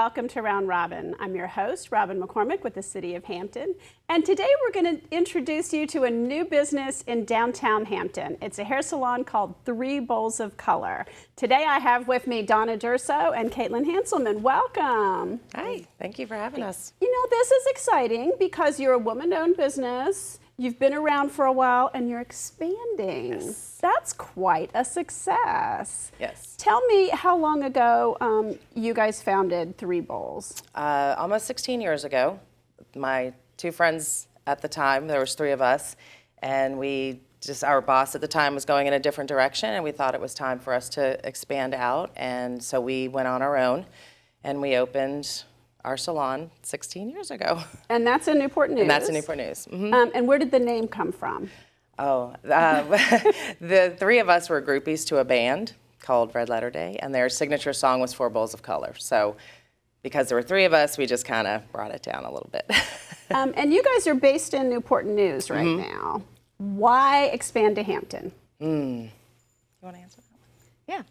welcome to Round Robin. I'm your host, Robin McCormick with the City of Hampton, and today we're going to introduce you to a new business in downtown Hampton. It's a hair salon called 3 Bowls of Color. Today I have with me Dawna D'Urso and Caitlin Hanselman. Welcome. Hi, thank you for having us. You know, this is exciting because you're a woman-owned business. You've been around for a while and you're expanding. Yes. That's quite a success. Yes. Tell me how long ago you guys founded 3 Bowls. Almost 16 years ago. My 2 friends at the time, there was 3 of us, and our boss at the time was going in a different direction, and we thought it was time for us to expand out, and so we went on our own, and we opened our salon 16 years ago. And that's in Newport News. And that's in Newport News. Mm-hmm. And where did the name come from? The 3 of us were groupies to a band called Red Letter Day, and their signature song was 4 Bowls of Color. So because there were 3 of us, we just kind of brought it down a little bit. And you guys are based in Newport News right now. Why expand to Hampton? You want to answer that one?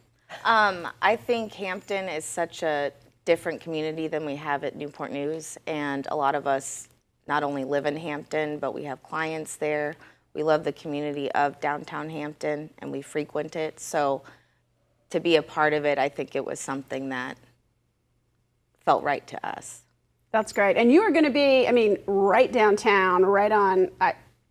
Yeah. I think Hampton is such a different community than we have at Newport News, and a lot of us not only live in Hampton, but we have clients there. We love the community of downtown Hampton, and we frequent it. So to be a part of it, I think it was something that felt right to us. That's great. And you are going to be, right downtown, right on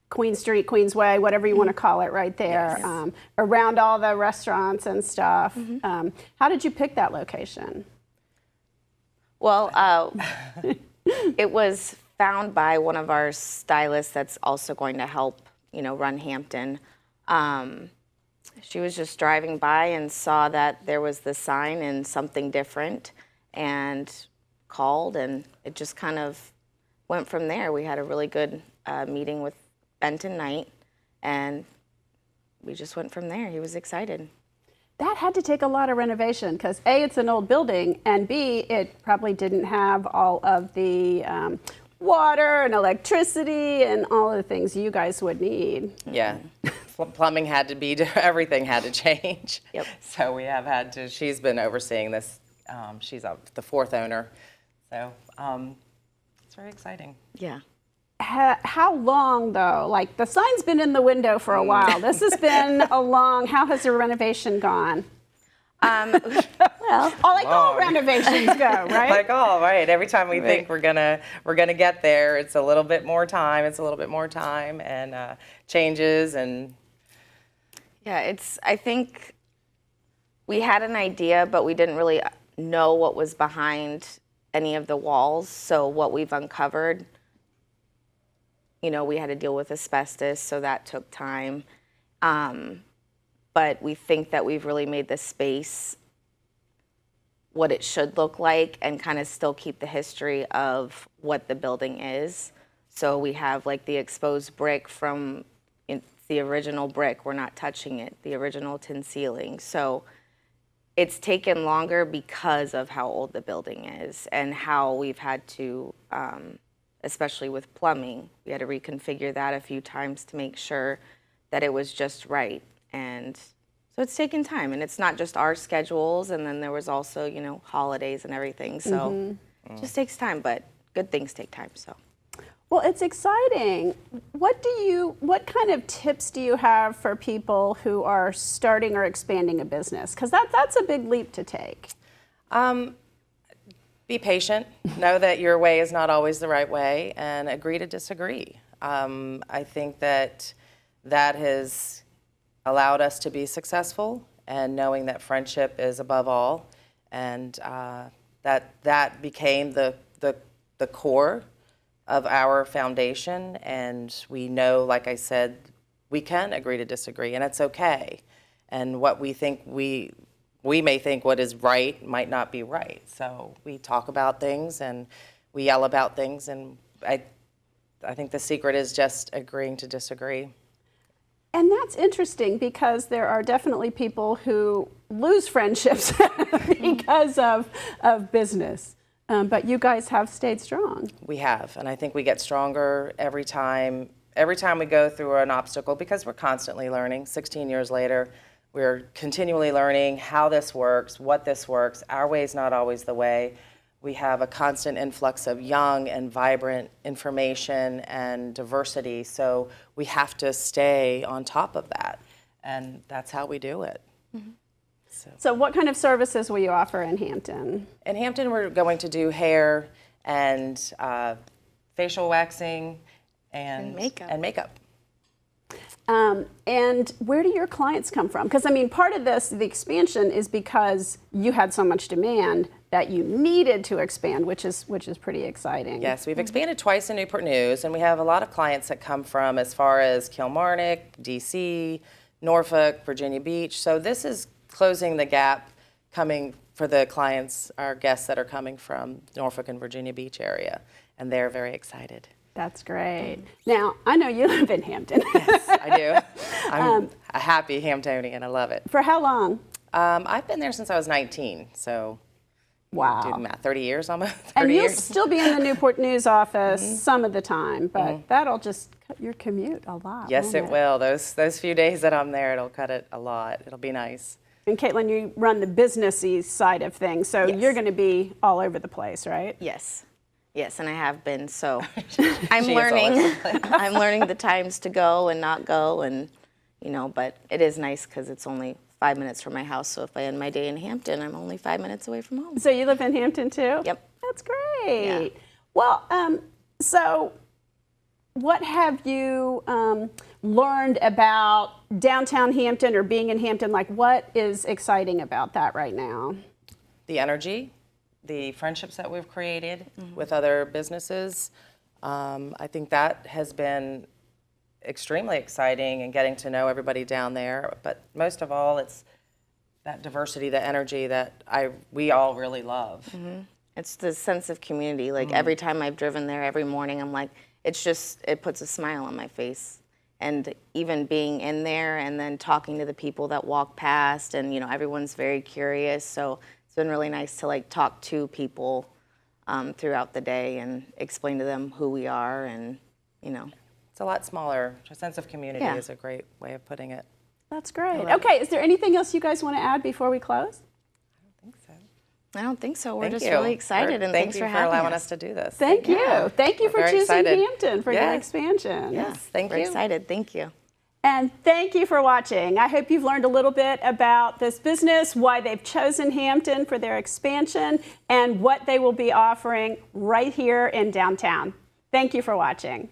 Queen Street, Queensway, whatever you want to call it, right there, Yes. Around all the restaurants and stuff. How did you pick that location? Well, it was found by one of our stylists that's also going to help, run Hampton. She was just driving by and saw that there was this sign and something different and called, and it just kind of went from there. We had a really good meeting with Benton Knight, and we just went from there. He was excited. That had to take a lot of renovation because A, it's an old building, and B, it probably didn't have all of the water and electricity and all the things you guys would need. Yeah. Plumbing had to be, everything had to change. Yep. So we have had to, she's been overseeing this. She's the 4th owner. So it's very exciting. Yeah. How long, though? Like, the sign's been in the window for a while. This has been how has the renovation gone? All renovations go, right? Like all, right. Every time we think we're gonna get there, it's a little bit more time. And changes and. Yeah, I think we had an idea, but we didn't really know what was behind any of the walls. So what we've uncovered, we had to deal with asbestos, so that took time. But we think that we've really made the space what it should look like and kind of still keep the history of what the building is. So we have like the exposed brick from the original brick. We're not touching it, the original tin ceiling. So it's taken longer because of how old the building is and how we've had to, especially with plumbing, we had to reconfigure that a few times to make sure that it was just right. And so it's taken time, and it's not just our schedules, and then there was also, holidays and everything. So it just takes time, but good things take time, so. Well, it's exciting. What kind of tips do you have for people who are starting or expanding a business? Because that's a big leap to take. Be patient. Know that your way is not always the right way, and agree to disagree. I think that has allowed us to be successful, and knowing that friendship is above all, and that became the core of our foundation. And we know, like I said, we can agree to disagree, and it's okay. And what we think we may think what is right might not be right. So we talk about things and we yell about things, and I think the secret is just agreeing to disagree. And that's interesting because there are definitely people who lose friendships because of business. But you guys have stayed strong. We have, and I think we get stronger every time we go through an obstacle, because we're constantly learning. 16 years later, we're continually learning how this works, what this works. Our way is not always the way, We have a constant influx of young and vibrant information and diversity, so we have to stay on top of that, and that's how we do it. So what kind of services will you offer in Hampton? In Hampton, we're going to do hair and facial waxing and makeup. And where do your clients come from? Because I mean, part of this, the expansion, is because you had so much demand that you needed to expand, which is pretty exciting. Yes, we've expanded twice in Newport News, and we have a lot of clients that come from as far as Kilmarnock, DC, Norfolk, Virginia Beach. So this is closing the gap coming for the clients, our guests that are coming from Norfolk and Virginia Beach area, and they're very excited. That's great. Now, I know you live in Hampton. Yes, I do. I'm a happy Hamptonian. I love it. For how long? I've been there since I was 19, so Wow. do the math, 30 years almost. 30 And you'll years. still be in the Newport News office some of the time, but that'll just cut your commute a lot. Yes, won't it will. Those few days that I'm there, it'll cut it a lot. It'll be nice. And Caitlin, you run the businessy side of things, so Yes. you're going to be all over the place, right? Yes. Yes, and I have been. So I'm She is all over learning. the place. I'm learning the times to go and not go, and but it is nice because it's only 5 minutes from my house. So if I end my day in Hampton, I'm only 5 minutes away from home. So you live in Hampton too? Yep. That's great. Yeah. Well, so what have you learned about downtown Hampton or being in Hampton? Like, what is exciting about that right now? The energy, the friendships that we've created with other businesses. I think that has been extremely exciting, and getting to know everybody down there. But most of all, it's that diversity, the energy that we all really love. It's the sense of community. Like every time I've driven there, every morning, I'm like, it puts a smile on my face. And even being in there and then talking to the people that walk past, and everyone's very curious. So it's been really nice to like talk to people throughout the day and explain to them who we are, and It's a lot smaller. A sense of community Yeah. is a great way of putting it. That's great. Okay, is there anything else you guys want to add before we close? I think so. I don't think so. We're Thank just you. really excited, and thanks for Thank you for having allowing us. us to do this. Thank you. Thank you We're for very choosing excited. Hampton for your Yes. expansion. Yeah, thank we're you. excited. Thank you. And thank you for watching. I hope you've learned a little bit about this business, why they've chosen Hampton for their expansion, and what they will be offering right here in downtown. Thank you for watching.